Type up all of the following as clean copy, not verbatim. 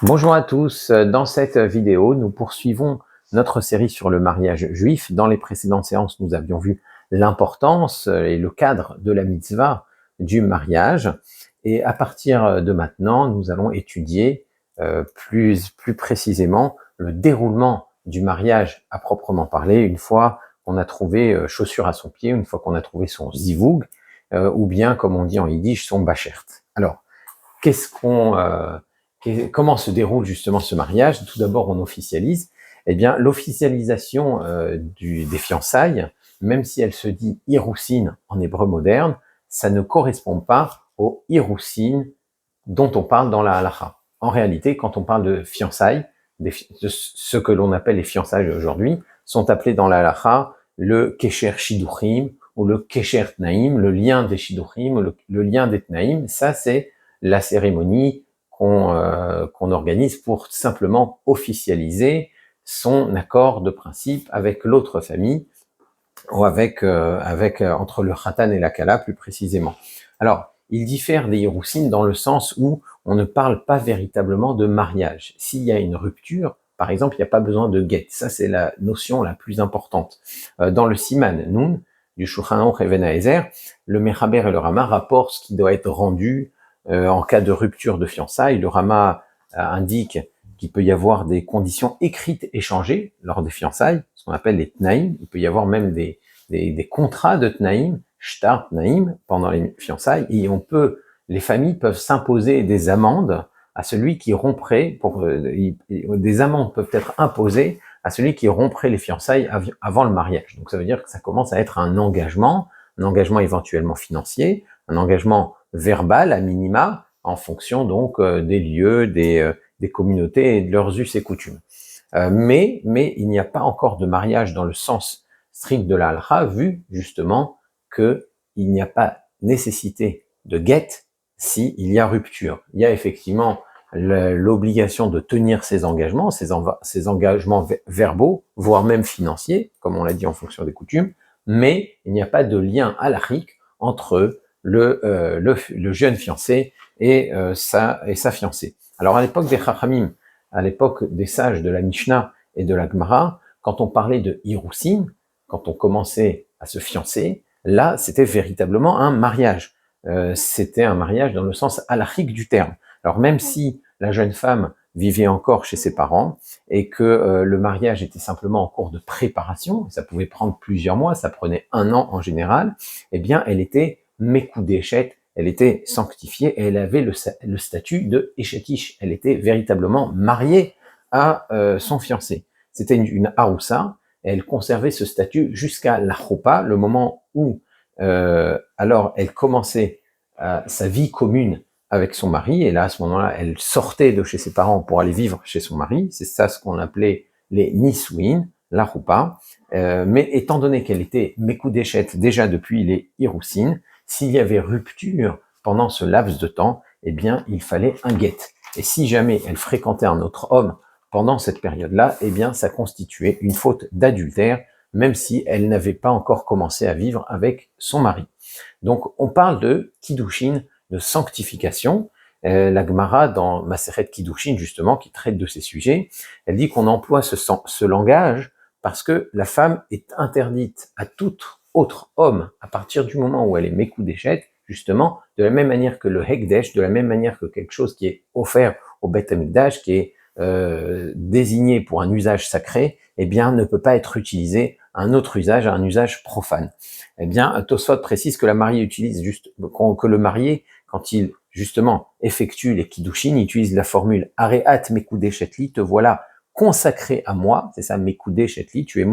Bonjour à tous, dans cette vidéo, nous poursuivons notre série sur le mariage juif. Dans les précédentes séances, nous avions vu l'importance et le cadre de la mitzvah du mariage. Et à partir de maintenant, nous allons étudier plus précisément le déroulement du mariage à proprement parler, une fois qu'on a trouvé chaussure à son pied, une fois qu'on a trouvé son zivug, ou bien, comme on dit en yiddish, son bachert. Alors, comment se déroule justement ce mariage? Tout d'abord, on officialise. Eh bien, l'officialisation des fiançailles, même si elle se dit Iroussine en hébreu moderne, ça ne correspond pas au Iroussine dont on parle dans la halacha. En réalité, quand on parle de fiançailles, de ce que l'on appelle les fiançailles aujourd'hui, sont appelés dans la halacha le Kesher Shiduchim ou le Kesher Tnaim, le lien des Shiduchim, le lien des Tnaim. Ça, c'est la cérémonie qu'on organise pour simplement officialiser son accord de principe avec l'autre famille, ou entre le khatan et la kala plus précisément. Alors, il diffère des hiroussines dans le sens où on ne parle pas véritablement de mariage. S'il y a une rupture, par exemple, il n'y a pas besoin de get. Ça, c'est la notion la plus importante. Dans le Siman Nun, du Shulchan Aruch Even Haezer, le Mechaber et le Rama rapportent ce qui doit être rendu en cas de rupture de fiançailles. Le Rama indique qu'il peut y avoir des conditions écrites échangées lors des fiançailles, ce qu'on appelle les tnaïm. Il peut y avoir même des contrats de tnaïm, shtar tnaïm, pendant les fiançailles, et les familles peuvent s'imposer des amendes à celui qui romprait, des amendes peuvent être imposées à celui qui romprait les fiançailles avant le mariage. Donc ça veut dire que ça commence à être un engagement éventuellement financier, un engagement verbal à minima, en fonction donc des lieux, des communautés et de leurs us et coutumes. Mais il n'y a pas encore de mariage dans le sens strict de la halakha, vu justement que il n'y a pas nécessité de get si il y a rupture. Il y a effectivement l'obligation de tenir ses engagements, ses engagements verbaux, voire même financiers, comme on l'a dit en fonction des coutumes, mais il n'y a pas de lien halakhique entre le jeune fiancé et sa fiancée. Alors à l'époque des Chachamim, à l'époque des sages de la Mishnah et de la Gemara, quand on parlait de Hiroussin, quand on commençait à se fiancer, là c'était véritablement un mariage. C'était un mariage dans le sens halachique du terme. Alors même si la jeune femme vivait encore chez ses parents et que le mariage était simplement en cours de préparation, ça pouvait prendre plusieurs mois, ça prenait 1 an en général, eh bien elle était Mekoudeshet, elle était sanctifiée et elle avait le statut de Eshetish. Elle était véritablement mariée à son fiancé. C'était une Haroussa, et elle conservait ce statut jusqu'à la Choupa, le moment où alors elle commençait sa vie commune avec son mari, et là à ce moment-là, elle sortait de chez ses parents pour aller vivre chez son mari. C'est ça ce qu'on appelait les Nisouin, la Choupa. Mais étant donné qu'elle était Mekoudeshet déjà depuis les Hiroussines, s'il y avait rupture pendant ce laps de temps, eh bien, il fallait un get. Et si jamais elle fréquentait un autre homme pendant cette période-là, eh bien, ça constituait une faute d'adultère, même si elle n'avait pas encore commencé à vivre avec son mari. Donc, on parle de Kiddushin, de sanctification. La Gemara, dans Masechet Kiddushin, justement, qui traite de ces sujets, elle dit qu'on emploie ce langage parce que la femme est interdite à tout autre homme à partir du moment où elle est Mekoudeshet, justement, de la même manière que le Hekdesh, de la même manière que quelque chose qui est offert au Beth Amikdash, qui est désigné pour un usage sacré, eh bien, ne peut pas être utilisé à un autre usage, à un usage profane. Eh bien, Tosfot précise que la mariée utilise que le marié, quand il, justement, effectue les Kiddushin, il utilise la formule Areat Mekoudeshetli, te voilà consacré à moi, c'est ça, Mekoudeshetli, tu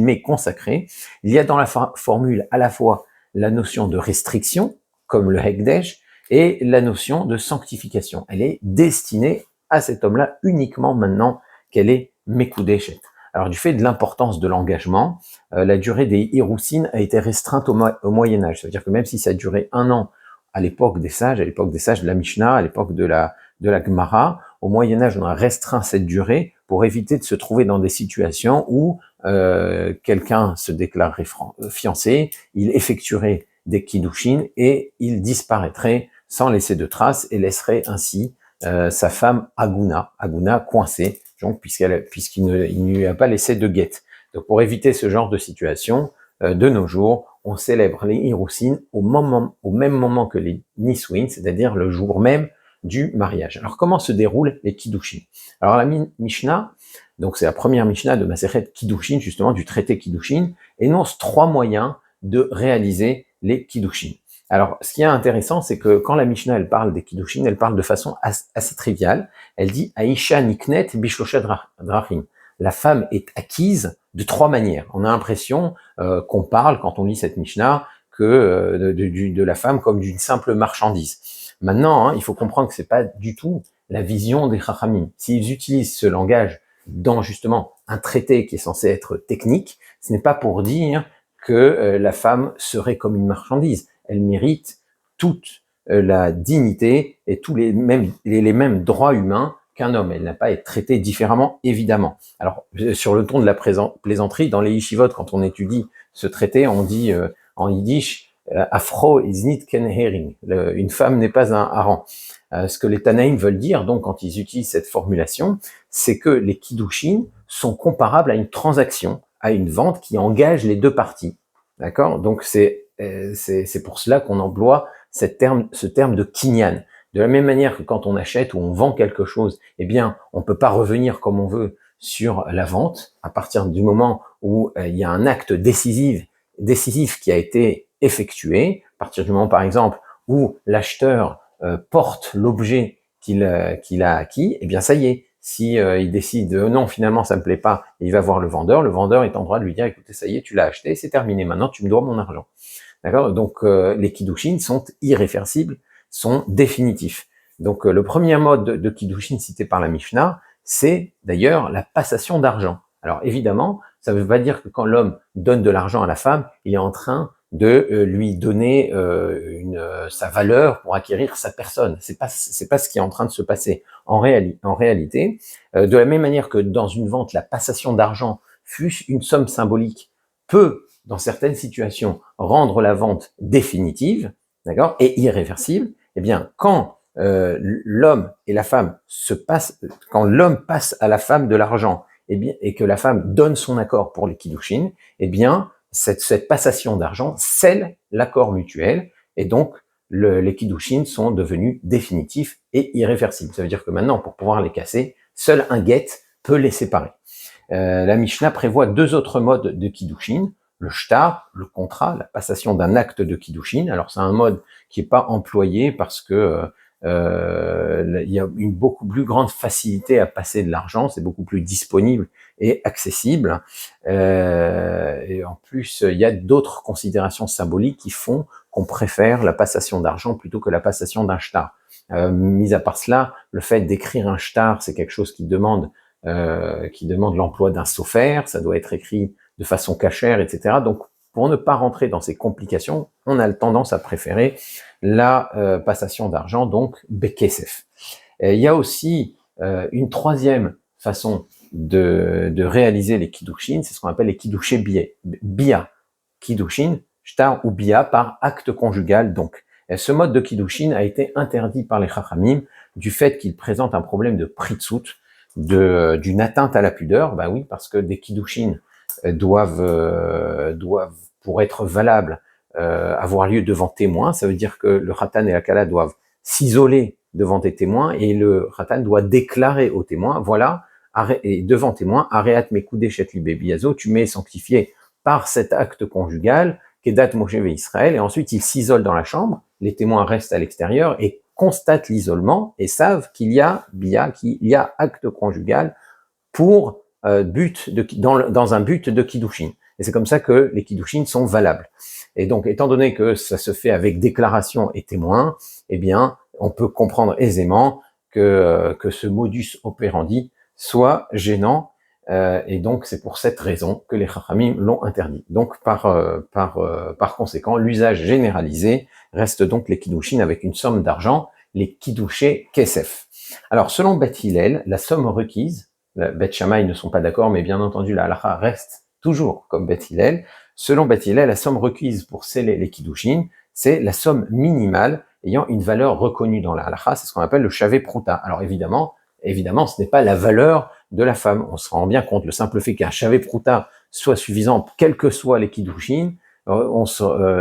m'es consacré. Il y a dans la formule à la fois la notion de restriction, comme le Hekdesh, et la notion de sanctification. Elle est destinée à cet homme-là uniquement maintenant qu'elle est Mekoudeshet. Alors du fait de l'importance de l'engagement, la durée des Hiroussines a été restreinte au Moyen-Âge. C'est-à-dire que même si ça a duré 1 an à l'époque des sages de la Mishnah, à l'époque de la Gemara, au Moyen-Âge, on a restreint cette durée pour éviter de se trouver dans des situations où quelqu'un se déclarerait fiancé, il effectuerait des kiddushin et il disparaîtrait sans laisser de traces et laisserait ainsi sa femme Aguna coincée, donc puisqu'il ne lui a pas laissé de guette. Donc pour éviter ce genre de situation, de nos jours, on célèbre les Hirousin au même moment que les Nisouin, c'est-à-dire le jour même du mariage. Alors comment se déroulent les Kiddushin? Alors la Mishnah, donc c'est la première Mishnah de Masechet Kiddushin, justement du traité Kiddushin, énonce 3 moyens de réaliser les Kiddushin. Alors, ce qui est intéressant, c'est que quand la Mishnah, elle parle des Kiddushin, elle parle de façon assez triviale. Elle dit « Aisha niknet bishlosha drachim ». La femme est acquise de 3 manières. On a l'impression qu'on parle, quand on lit cette Mishnah, que de la femme comme d'une simple marchandise. Maintenant, hein, il faut comprendre que c'est pas du tout la vision des Chachamim. S'ils utilisent ce langage dans justement un traité qui est censé être technique, ce n'est pas pour dire que la femme serait comme une marchandise. Elle mérite toute la dignité et tous les mêmes droits humains qu'un homme. Elle n'a pas à être traitée différemment, évidemment. Alors, sur le ton de la plaisanterie, dans les yeshivot, quand on étudie ce traité, on dit en yiddish Afro is nit ken hering. Une femme n'est pas un hareng. Ce que les Tanaïm veulent dire, donc, quand ils utilisent cette formulation, c'est que les Kiddushin sont comparables à une transaction, à une vente qui engage les 2 parties. D'accord? Donc, c'est pour cela qu'on emploie ce terme de kinyan. De la même manière que quand on achète ou on vend quelque chose, eh bien, on peut pas revenir comme on veut sur la vente à partir du moment où il y a un acte décisif qui a été effectué, à partir du moment, par exemple, où l'acheteur porte l'objet qu'il a acquis, eh bien, ça y est. Si il décide non, finalement ça me plaît pas, il va voir le vendeur est en droit de lui dire écoutez, ça y est, tu l'as acheté, c'est terminé, maintenant tu me dois mon argent. D'accord? Donc les Kiddushin sont irréversibles, sont définitifs. Donc le premier mode de Kiddushin cité par la Mishnah, c'est d'ailleurs la passation d'argent. Alors évidemment, ça ne veut pas dire que quand l'homme donne de l'argent à la femme, il est en train de lui donner sa valeur pour acquérir sa personne. C'est pas ce qui est en train de se passer. En réalité, de la même manière que dans une vente, la passation d'argent, fût-ce une somme symbolique, peut, dans certaines situations, rendre la vente définitive, d'accord, et irréversible. Eh bien, quand l'homme et la femme quand l'homme passe à la femme de l'argent, eh bien, et que la femme donne son accord pour les Kiddushin, eh bien, cette passation d'argent scelle l'accord mutuel, et donc les Kiddushin sont devenus définitifs et irréversibles. Ça veut dire que maintenant, pour pouvoir les casser, seul un get peut les séparer. La Mishnah prévoit 2 autres modes de Kiddushin, le shtar, le contrat, la passation d'un acte de Kiddushin. Alors c'est un mode qui n'est pas employé parce que il y a une beaucoup plus grande facilité à passer de l'argent, c'est beaucoup plus disponible et accessible. Et en plus, il y a d'autres considérations symboliques qui font qu'on préfère la passation d'argent plutôt que la passation d'un shtar. Mis à part cela, le fait d'écrire un shtar, c'est quelque chose qui demande l'emploi d'un sophère, ça doit être écrit de façon cachère, etc. Donc, pour ne pas rentrer dans ces complications, on a tendance à préférer la passation d'argent, donc bekesef. Il y a aussi une 3e façon de réaliser les kiddushin, c'est ce qu'on appelle les kiddushé bia. Kiddushin, shtar ou bia par acte conjugal, donc. Et ce mode de kiddushin a été interdit par les chachamim du fait qu'il présente un problème de pritzout, d'une atteinte à la pudeur. Ben oui, parce que des kiddushin doivent pour être valables avoir lieu devant témoins. Ça veut dire que le khatan et la kala doivent s'isoler devant des témoins et le khatan doit déclarer aux témoins, voilà, et devant témoins, areat mekudeh shet libé biazo, tu m'es sanctifié par cet acte conjugal, kedat Moshe Israël, et ensuite il s'isole dans la chambre, les témoins restent à l'extérieur et constatent l'isolement et savent qu'il y a acte conjugal pour dans un but de kiddushin. Et c'est comme ça que les kiddushin sont valables. Et donc, étant donné que ça se fait avec déclaration et témoin, eh bien, on peut comprendre aisément que ce modus operandi soit gênant. Et donc, c'est pour cette raison que les chachamim l'ont interdit. Donc, par conséquent, l'usage généralisé reste donc les kiddushin avec une somme d'argent, les kiddushé kesef. Alors, selon Beth Hillel, la somme requise, Beth Shammai ne sont pas d'accord, mais bien entendu, la halakha reste toujours comme Beth Hillel. Selon Beth Hillel, la somme requise pour sceller les kiddushin, c'est la somme minimale ayant une valeur reconnue dans la halakha, c'est ce qu'on appelle le shavé prouta. Alors évidemment, ce n'est pas la valeur de la femme. On se rend bien compte, le simple fait qu'un shavé prouta soit suffisant, quels que soient les kiddushin,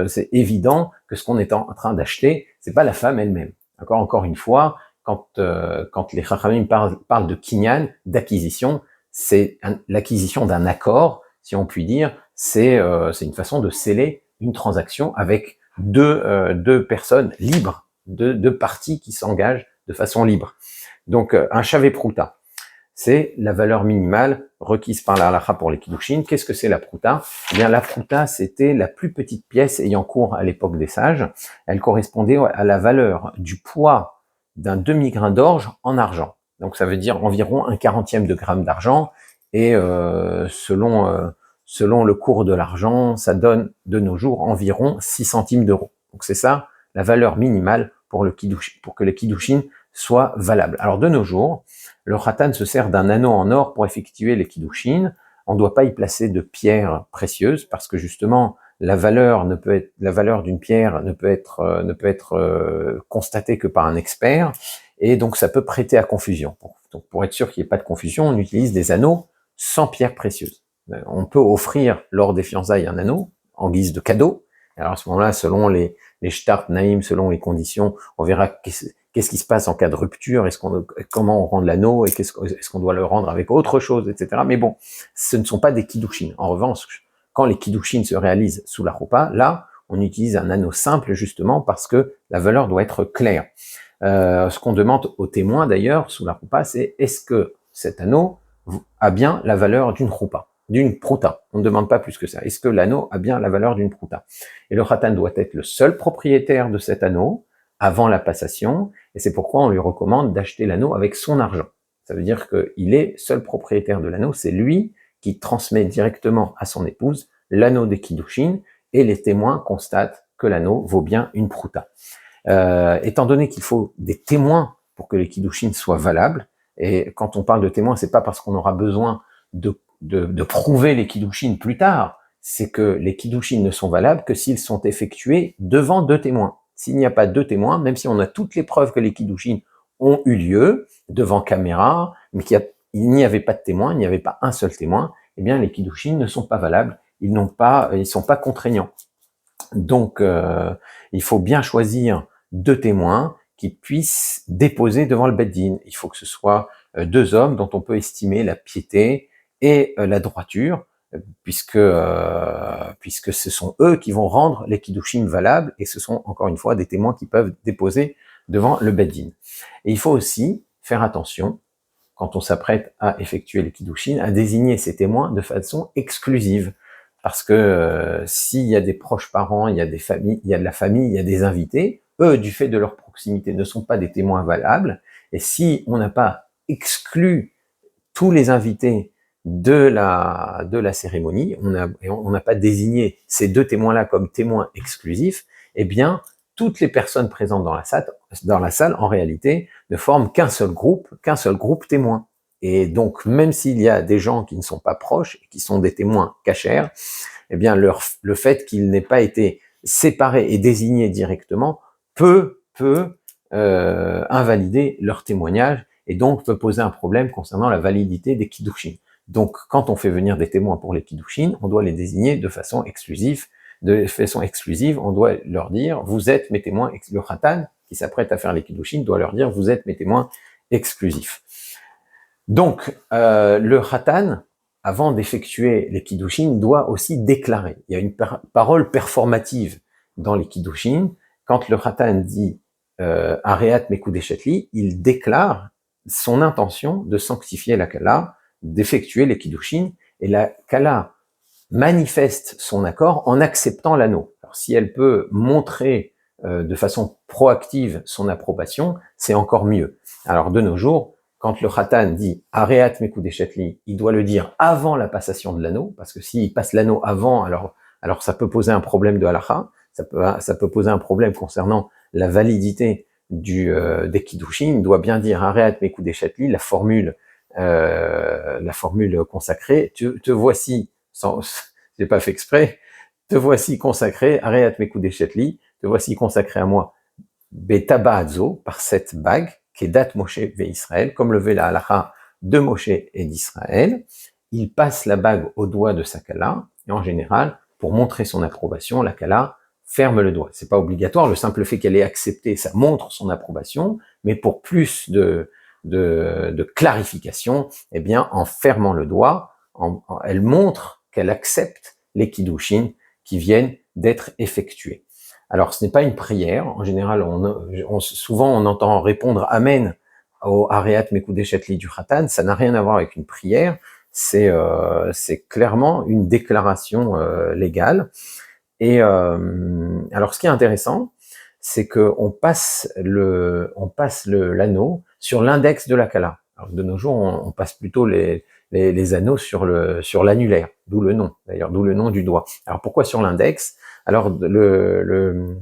c'est évident que ce qu'on est en train d'acheter, c'est pas la femme elle-même. Encore une fois, quand les chachamim parlent de kinyan, d'acquisition, c'est l'acquisition d'un accord, si on peut dire, c'est une façon de sceller une transaction avec deux personnes libres, deux parties qui s'engagent de façon libre. Donc un shavé prouta, c'est la valeur minimale requise par la halakha pour les kiddushin. Qu'est-ce que c'est la prouta? Eh bien, la prouta, c'était la plus petite pièce ayant cours à l'époque des sages. Elle correspondait à la valeur du poids d'un demi-grain d'orge en argent. Donc, ça veut dire environ 1/40 de gramme d'argent. Et selon le cours de l'argent, ça donne de nos jours environ 6 centimes d'euros. Donc, c'est ça la valeur minimale pour que les kiddushin soient valables. Alors, de nos jours, le khatan se sert d'un anneau en or pour effectuer les kiddushin. On ne doit pas y placer de pierres précieuses parce que justement la valeur d'une pierre ne peut être constatée que par un expert et donc ça peut prêter à confusion. Donc pour être sûr qu'il n'y ait pas de confusion, on utilise des anneaux sans pierres précieuses. On peut offrir lors des fiançailles un anneau en guise de cadeau. Alors à ce moment-là, selon les shtar naïm, selon les conditions, on verra qu'est-ce qui se passe en cas de rupture, comment on rend l'anneau, et est-ce qu'on doit le rendre avec autre chose, etc. Mais bon, ce ne sont pas des kiddushin. En revanche, quand les kiddushin se réalisent sous la roupa, là, on utilise un anneau simple justement parce que la valeur doit être claire. Ce qu'on demande aux témoins d'ailleurs sous la roupa, c'est est-ce que cet anneau a bien la valeur d'une roupa, d'une prouta. On ne demande pas plus que ça. Est-ce que l'anneau a bien la valeur d'une prouta? Et le khatan doit être le seul propriétaire de cet anneau avant la passation, et c'est pourquoi on lui recommande d'acheter l'anneau avec son argent. Ça veut dire qu'il est seul propriétaire de l'anneau, c'est lui qui transmet directement à son épouse l'anneau des kiddushin, et les témoins constatent que l'anneau vaut bien une prouta. Étant donné qu'il faut des témoins pour que les kiddushin soient valables, et quand on parle de témoins, c'est pas parce qu'on aura besoin de prouver les kiddushin plus tard, c'est que les kiddushin ne sont valables que s'ils sont effectués devant 2 témoins. S'il n'y a pas 2 témoins, même si on a toutes les preuves que les kiddushin ont eu lieu devant caméra, mais qu'il n'y avait pas de témoin, il n'y avait pas un seul témoin, eh bien les kiddushin ne sont pas valables, ils sont pas contraignants. Donc il faut bien choisir 2 témoins qui puissent déposer devant le Beddin. Il faut que ce soit 2 hommes dont on peut estimer la piété et la droiture, puisque ce sont eux qui vont rendre les kiddushin valables, et ce sont encore une fois des témoins qui peuvent déposer devant le Beddin. Et il faut aussi faire attention, quand on s'apprête à effectuer les kiddushin, à désigner ces témoins de façon exclusive, parce que s'il y a des proches parents, il y a des familles, il y a de la famille, il y a des invités, eux, du fait de leur proximité, ne sont pas des témoins valables, et si on n'a pas exclu tous les invités de la cérémonie, on n'a pas désigné ces 2 témoins-là comme témoins exclusifs, eh bien, toutes les personnes présentes dans la salle, en réalité, ne forment qu'un seul groupe témoin. Et donc, même s'il y a des gens qui ne sont pas proches, qui sont des témoins cachers, eh bien, le fait qu'ils n'aient pas été séparés et désignés directement peut invalider leur témoignage, et donc peut poser un problème concernant la validité des kiddushin. Donc, quand on fait venir des témoins pour les kiddushin, on doit les désigner de façon exclusive. On doit leur dire, vous êtes mes témoins. Le khatan, qui s'apprête à faire les kiddushin, doit leur dire, vous êtes mes témoins exclusifs. Donc, le khatan, avant d'effectuer les kiddushin, doit aussi déclarer. Il y a une parole performative dans les kiddushin. Quand le khatan dit Areat Mekudeshetli, il déclare son intention de sanctifier la kala, d'effectuer les kiddushin, et la kala manifeste son accord en acceptant l'anneau. Alors si elle peut montrer de façon proactive son approbation, c'est encore mieux. Alors de nos jours, quand le khatan dit Areat Mekudeshetli, il doit le dire avant la passation de l'anneau, parce que s'il passe l'anneau avant, alors ça peut poser un problème de halakha, ça peut poser un problème concernant la validité des kiddushin. Il doit bien dire Areat Mekudeshetli, la formule consacrée. Te voici, j'ai pas fait exprès, te voici consacré, Areat Mekudeshetli, te voici consacré à moi Betabazo, par cette bague, Kedat Moshe ve Israël, comme le veut la halacha de Moshe et d'Israël. Il passe la bague au doigt de sa kala, et en général, pour montrer son approbation, la kala ferme le doigt. C'est pas obligatoire, le simple fait qu'elle ait accepté, ça montre son approbation, mais pour plus de clarification, eh bien, en fermant le doigt, elle montre qu'elle accepte les kiddushin qui viennent d'être effectués. Alors, ce n'est pas une prière. En général, souvent, on entend répondre Amen au Areat Mekudeshet Li du Khatan. Ça n'a rien à voir avec une prière. C'est clairement une déclaration légale. Et alors, ce qui est intéressant, c'est que on passe l'anneau sur l'index de la kala. Alors, de nos jours, on passe plutôt les anneaux sur l'annulaire, d'où le nom, d'ailleurs, d'où le nom du doigt. Alors pourquoi sur l'index? Alors le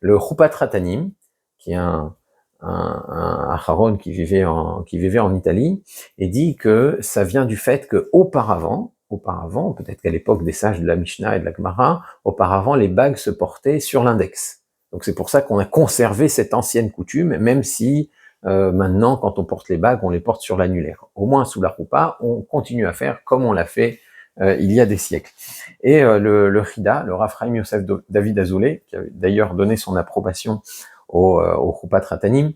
Chupat Ratanim, qui est un Acharon qui vivait en Italie, et dit que ça vient du fait que auparavant, peut-être qu'à l'époque des sages de la Mishnah et de la Gemara, auparavant les bagues se portaient sur l'index. Donc c'est pour ça qu'on a conservé cette ancienne coutume, même si maintenant, quand on porte les bagues, on les porte sur l'annulaire. Au moins sous la roupa, on continue à faire comme on l'a fait il y a des siècles. Et le Chida, le Rav Chaim Yosef David Azoulay, qui a d'ailleurs donné son approbation au Chupat Ratanim,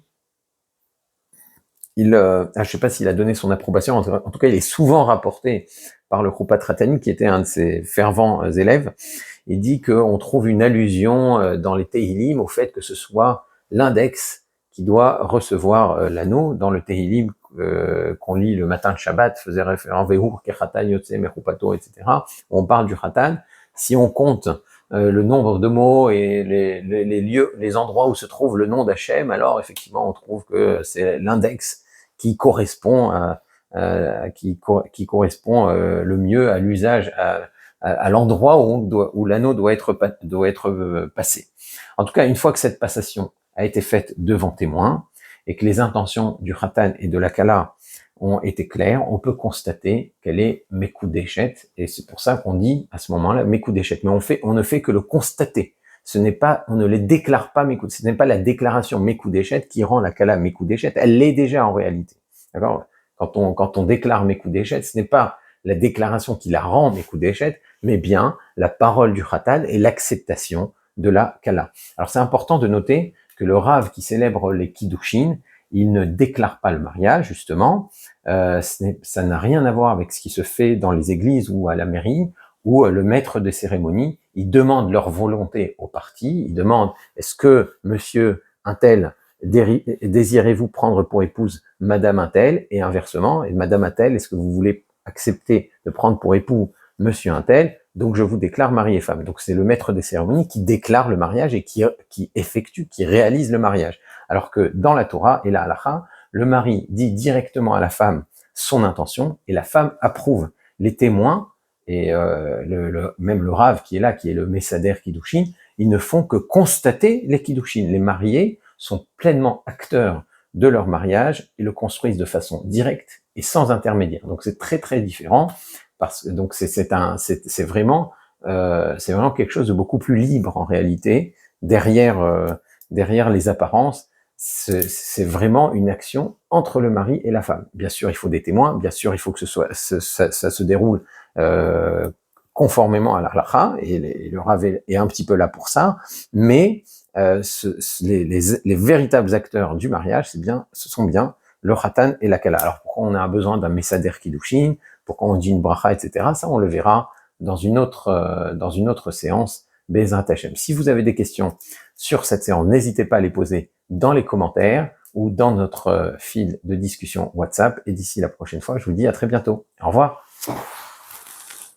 je ne sais pas s'il a donné son approbation, en tout cas il est souvent rapporté par le Chupat Ratanim, qui était un de ses fervents élèves. Il dit qu'on trouve une allusion dans les Tehillim au fait que ce soit l'index qui doit recevoir l'anneau. Dans le Tehillim qu'on lit le matin de Shabbat, faisait référence Vehur Kechatan Yotse Mechupato, etc. On parle du Khatan. Si on compte le nombre de mots et les lieux, les endroits où se trouve le nom d'Hachem, alors effectivement on trouve que c'est l'index qui correspond le mieux à l'usage, à l'endroit où l'anneau doit être passé. En tout cas, une fois que cette passation a été faite devant témoin et que les intentions du Khatan et de la Kala ont été claires, on peut constater qu'elle est Mekudeshet, et c'est pour ça qu'on dit à ce moment-là Mekudeshet. Mais on ne fait que le constater. On ne les déclare pas Mekudeshet. Ce n'est pas la déclaration Mekudeshet qui rend la Kala Mekudeshet. Elle l'est déjà en réalité. D'accord? Quand on déclare Mekudeshet, ce n'est pas la déclaration qui la rend Mekudeshet, mais bien la parole du Khatan et l'acceptation de la Kala. Alors c'est important de noter que le Rav qui célèbre les Kiddushin, il ne déclare pas le mariage, justement. Ça n'a rien à voir avec ce qui se fait dans les églises ou à la mairie, où le maître de cérémonie, il demande leur volonté aux parties, il demande est-ce que monsieur un tel désirez-vous prendre pour épouse madame un tel, et inversement, et madame un tel, est-ce que vous voulez accepter de prendre pour époux monsieur un tel, donc je vous déclare mari et femme. Donc c'est le maître des cérémonies qui déclare le mariage et qui réalise le mariage. Alors que dans la Torah et la Halacha, le mari dit directement à la femme son intention et la femme approuve. Les témoins et même le Rav qui est là, qui est le Messader Kiddushin, ils ne font que constater les Kiddushin. Les mariés sont pleinement acteurs de leur mariage et le construisent de façon directe et sans intermédiaire. Donc c'est très très différent. Donc c'est vraiment quelque chose de beaucoup plus libre en réalité derrière les apparences. C'est vraiment une action entre le mari et la femme. Bien sûr, il faut des témoins. Bien sûr, il faut que ça se déroule conformément à la halakha, et le Rav est un petit peu là pour ça. Mais les véritables acteurs du mariage, ce sont bien le Khatan et la Kala. Alors pourquoi on a besoin d'un Messader Kiddushin, pourquoi on dit une bracha, etc. Ça, on le verra dans une autre séance, Bezrat Hashem. Si vous avez des questions sur cette séance, n'hésitez pas à les poser dans les commentaires ou dans notre fil de discussion WhatsApp. Et d'ici la prochaine fois, je vous dis à très bientôt. Au revoir.